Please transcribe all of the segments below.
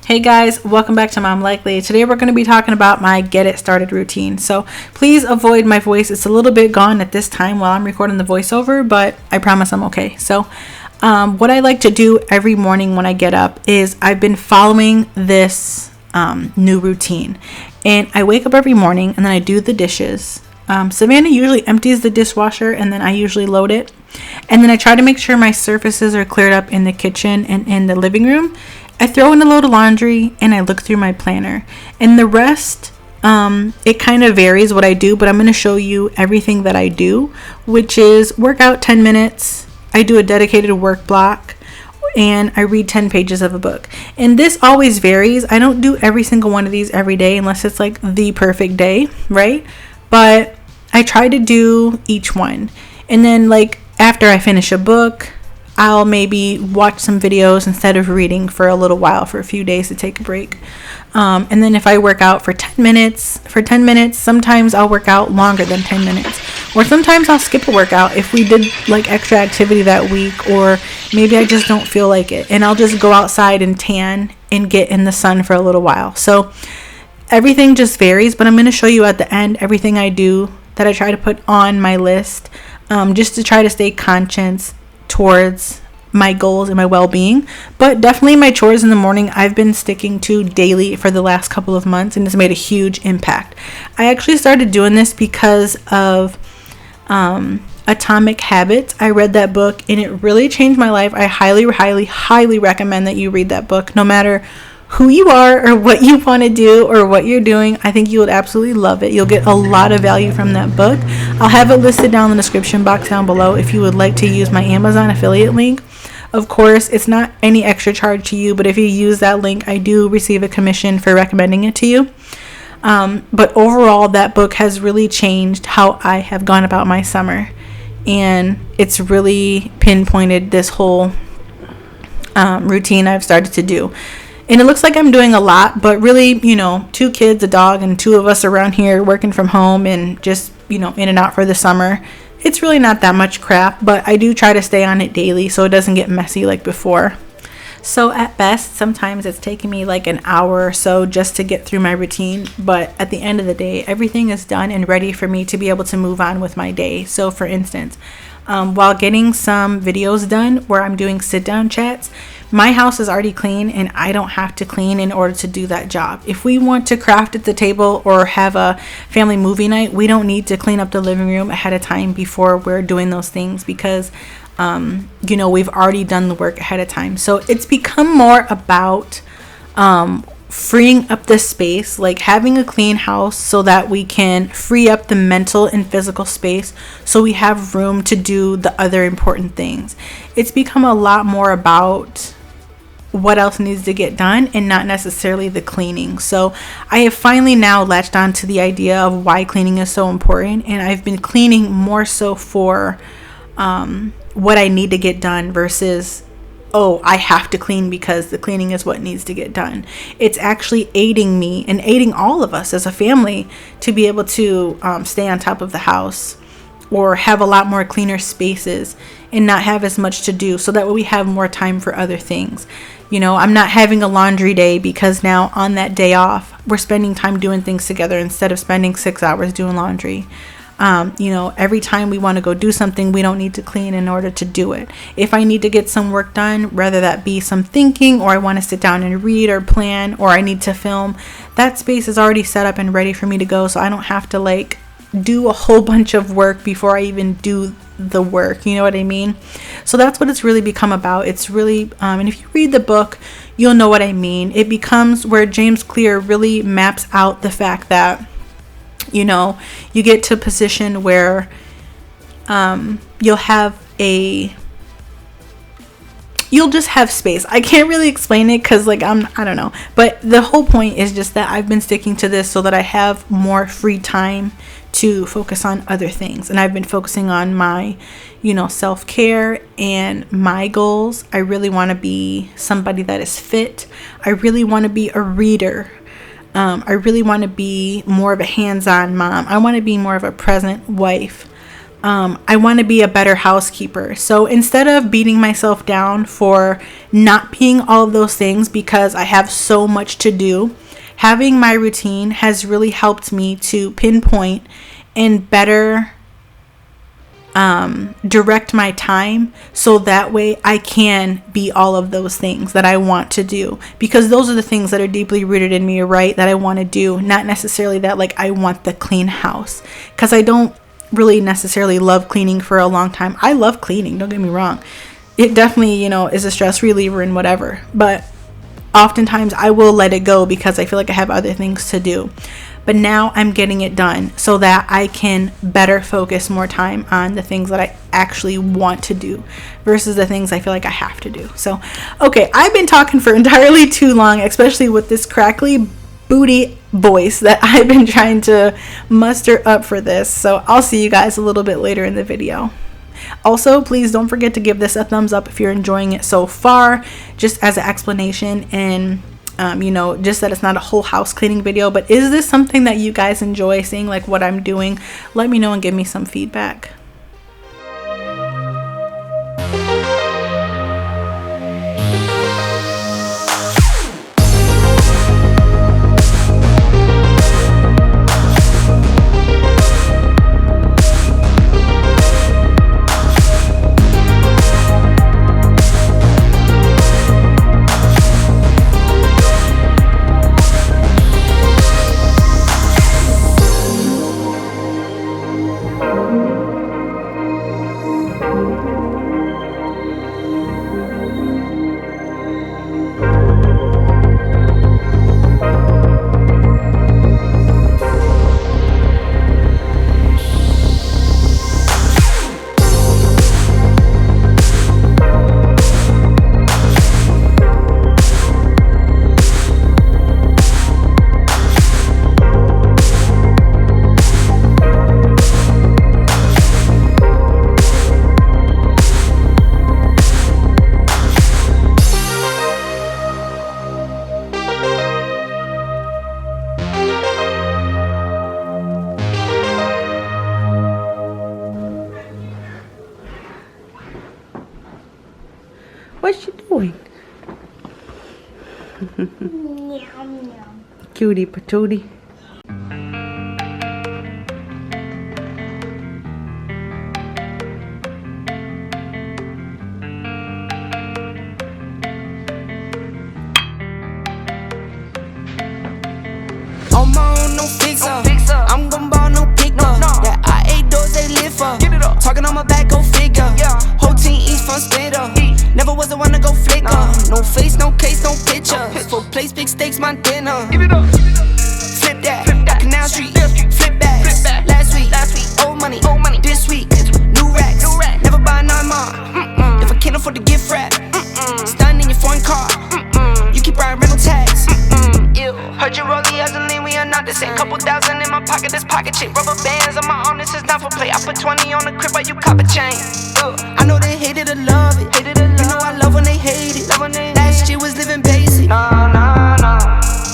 Hey guys, welcome back to Mom Likely. Today we're going to be talking about my get it started routine. So please avoid my voice. It's a little bit gone at this time while I'm recording the voiceover, but I promise I'm okay. So what I like to do every morning when I get up is I've been following this new routine. And I wake up every morning and then I do the dishes. Savannah usually empties the dishwasher and then I usually load it. And then I try to make sure my surfaces are cleared up in the kitchen and in the living room. I throw in a load of laundry and I look through my planner. And the rest, it kind of varies what I do, but I'm going to show you everything that I do, which is work out 10 minutes. I do a dedicated work block and I read 10 pages of a book. And this always varies. I don't do every single one of these every day unless it's like the perfect day, right? But I try to do each one. And then like after I finish a book, I'll maybe watch some videos instead of reading for a little while for a few days to take a break. And then if I work out for 10 minutes, sometimes I'll work out longer than 10 minutes. Or sometimes I'll skip a workout if we did like extra activity that week, or maybe I just don't feel like it. And I'll just go outside and tan and get in the sun for a little while. So everything just varies, but I'm going to show you at the end everything I do that I try to put on my list, just to try to stay conscious towards my goals and my well-being. But definitely my chores in the morning I've been sticking to daily for the last couple of months, and it's made a huge impact. I actually started doing this because of Atomic Habits. I read that book and it really changed my life. I highly recommend that you read that book, no matter who you are or what you want to do or what you're doing. I think you would absolutely love it. You'll get a lot of value from that book. I'll have it listed down in the description box down below if you would like to use my Amazon affiliate link. Of course, it's not any extra charge to you, but if you use that link, I do receive a commission for recommending it to you. But overall, that book has really changed how I have gone about my summer. And it's really pinpointed this whole routine I've started to do. And it looks like I'm doing a lot, but really, 2 kids, a dog, and 2 of us around here working from home and just, in and out for the summer. It's really not that much crap, but I do try to stay on it daily so it doesn't get messy like before. So at best, sometimes it's taking me like an hour or so just to get through my routine. But at the end of the day, everything is done and ready for me to be able to move on with my day. So for instance, while getting some videos done where I'm doing sit-down chats, my house is already clean and I don't have to clean in order to do that job. If we want to craft at the table or have a family movie night, we don't need to clean up the living room ahead of time before we're doing those things because, we've already done the work ahead of time. So it's become more about freeing up the space, like having a clean house so that we can free up the mental and physical space so we have room to do the other important things. It's become a lot more about what else needs to get done and not necessarily the cleaning. So I have finally now latched on to the idea of why cleaning is so important, and I've been cleaning more so for what I need to get done versus I have to clean because the cleaning is what needs to get done. It's actually aiding me and aiding all of us as a family to be able to stay on top of the house or have a lot more cleaner spaces and not have as much to do, so that way we have more time for other things. I'm not having a laundry day because now on that day off, we're spending time doing things together instead of spending 6 hours doing laundry. Every time we want to go do something, we don't need to clean in order to do it. If I need to get some work done, whether that be some thinking or I want to sit down and read or plan or I need to film, that space is already set up and ready for me to go, so I don't have to do a whole bunch of work before I even do the work. You know what I mean? So that's what it's really become about. It's really and if you read the book, you'll know what I mean. It becomes where James Clear really maps out the fact that you get to a position where you'll just have space. I can't really explain it because I don't know. But the whole point is just that I've been sticking to this so that I have more free time to focus on other things. And I've been focusing on my, self-care and my goals. I really want to be somebody that is fit. I really want to be a reader. I really want to be more of a hands-on mom. I want to be more of a present wife. I want to be a better housekeeper. So instead of beating myself down for not being all of those things because I have so much to do, having my routine has really helped me to pinpoint and better direct my time, so that way I can be all of those things that I want to do, because those are the things that are deeply rooted in me, right? That I want to do, not necessarily that like I want the clean house, because I don't really necessarily love cleaning for a long time. I love cleaning, don't get me wrong. It definitely, you know, is a stress reliever and whatever, but oftentimes I will let it go because I feel like I have other things to do. But now I'm getting it done so that I can better focus more time on the things that I actually want to do versus the things I feel like I have to do. So, okay, I've been talking for entirely too long, especially with this crackly booty voice that I've been trying to muster up for this. So I'll see you guys a little bit later in the video. Also, please don't forget to give this a thumbs up if you're enjoying it so far, just as an explanation and you know, just that it's not a whole house cleaning video, but is this something that you guys enjoy seeing, like what I'm doing? Let me know and give me some feedback. What's she doing? Cutie patootie. On my own, no fixer. I'm gon' ball, no picker. That I ate those, they live for. Talking on my back, go figure. Whole team eats from spitter. Never was the one to go flicker. No face, no case, no pictures. Full plates, big steaks, my dinner. Flip that, Canal Street, flip bags. Last week, old money, this week, new racks. Never buy none more. If I can't afford to gift wrap, stunning in your foreign car. You keep riding rental tags. Ew. Heard you roll the other lane, we are not the same. Couple thousand in my pocket, this pocket shit. Rubber bands on my arm, this is not for play. I put 20 on the crib while you cop a chain. I know they hated or love it. You know I love when they hate it. Last year was living basic. No.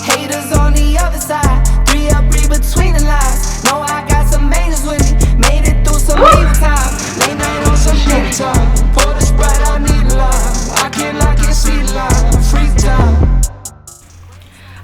Haters on the other side. 3 up, read between the lines. Know I got some angels with me. Made it through some evil time. Late night on some dinner time. Pour the Sprite, I need love. I can't lock it, sweet love. Freeze time.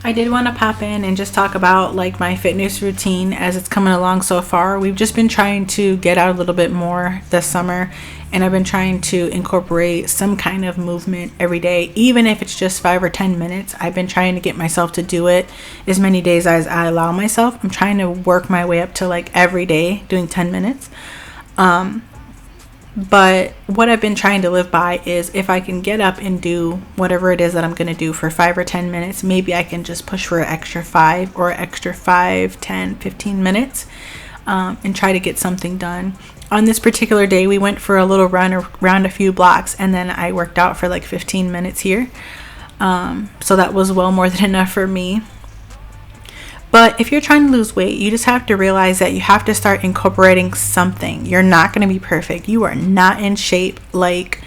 I did want to pop in and just talk about like my fitness routine as it's coming along so far. We've just been trying to get out a little bit more this summer, and I've been trying to incorporate some kind of movement every day, even if it's just 5 or 10 minutes. I've been trying to get myself to do it as many days as I allow myself. I'm trying to work my way up to like every day doing 10 minutes. But what I've been trying to live by is if I can get up and do whatever it is that I'm going to do for 5 or 10 minutes, maybe I can just push for an extra 5 or extra 5, 10, 15 minutes and try to get something done. On this particular day, we went for a little run around a few blocks, and then I worked out for like 15 minutes here. So that was well more than enough for me. But if you're trying to lose weight, you just have to realize that you have to start incorporating something. You're not going to be perfect. You are not in shape like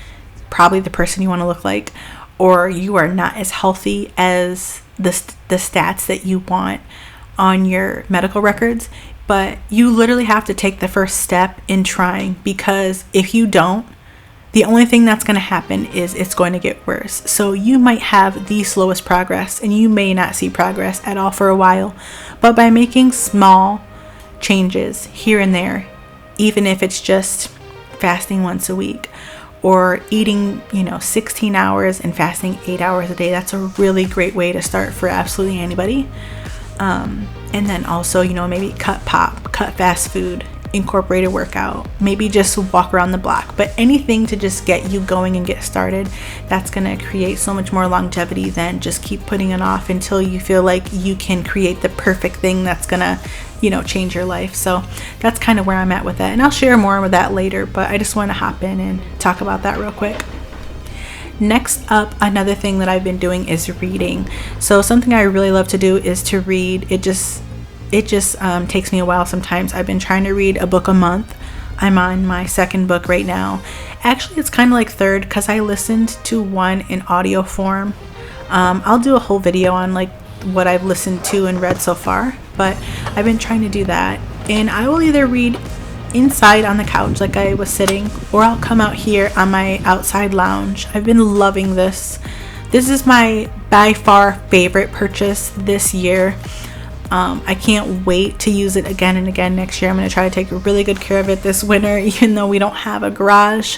probably the person you want to look like, or you are not as healthy as the stats that you want on your medical records. but you literally have to take the first step in trying, because if you don't, the only thing that's going to happen is it's going to get worse. So you might have the slowest progress, and you may not see progress at all for a while, but by making small changes here and there, even if it's just fasting once a week or eating 16 hours and fasting 8 hours a day, that's a really great way to start for absolutely anybody. And then also, maybe cut fast food, incorporate a workout, maybe just walk around the block, but anything to just get you going and get started. That's going to create so much more longevity than just keep putting it off until you feel like you can create the perfect thing that's going to change your life. So that's kind of where I'm at with that, and I'll share more with that later, but I just want to hop in and talk about that real quick. Next up, another thing that I've been doing is reading. So something I really love to do is to read. It just takes me a while sometimes. I've been trying to read a book a month. I'm on my second book right now. Actually, it's kind of like third, because I listened to one in audio form. I'll do a whole video on like what I've listened to and read so far, but I've been trying to do that. And I will either read inside on the couch like I was sitting, or I'll come out here on my outside lounge. I've been loving this. This is my by far favorite purchase this year. I can't wait to use it again and again next year. I'm going to try to take really good care of it this winter, even though we don't have a garage.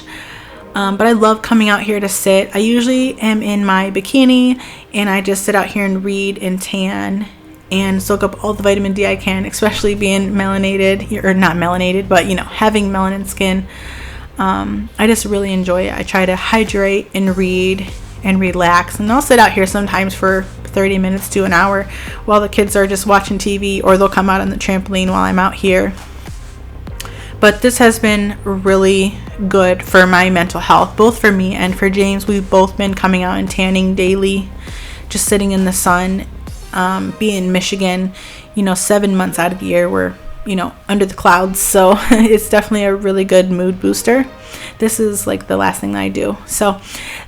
But I love coming out here to sit. I usually am in my bikini, and I just sit out here and read and tan and soak up all the vitamin D I can, especially being melanated, or not melanated, but having melanin skin. I just really enjoy it. I try to hydrate and read and relax, and I'll sit out here sometimes for 30 minutes to an hour while the kids are just watching TV, or they'll come out on the trampoline while I'm out here. But this has been really good for my mental health, both for me and for James. We've both been coming out and tanning daily, just sitting in the sun. Being in Michigan, 7 months out of the year, we're under the clouds, so it's definitely a really good mood booster. This is like the last thing that I do. So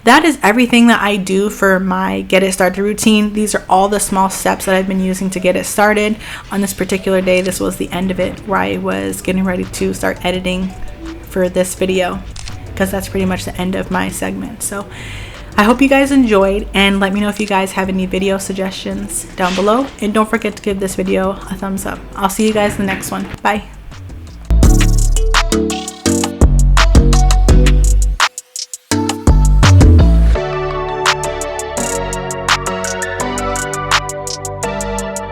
that is everything that I do for my get it started routine. These are all the small steps that I've been using to get it started. On this particular day, this was the end of it, where I was getting ready to start editing for this video, because that's pretty much the end of my segment. So I hope you guys enjoyed, and let me know if you guys have any video suggestions down below, and don't forget to give this video a thumbs up. I'll see you guys in the next one. Bye.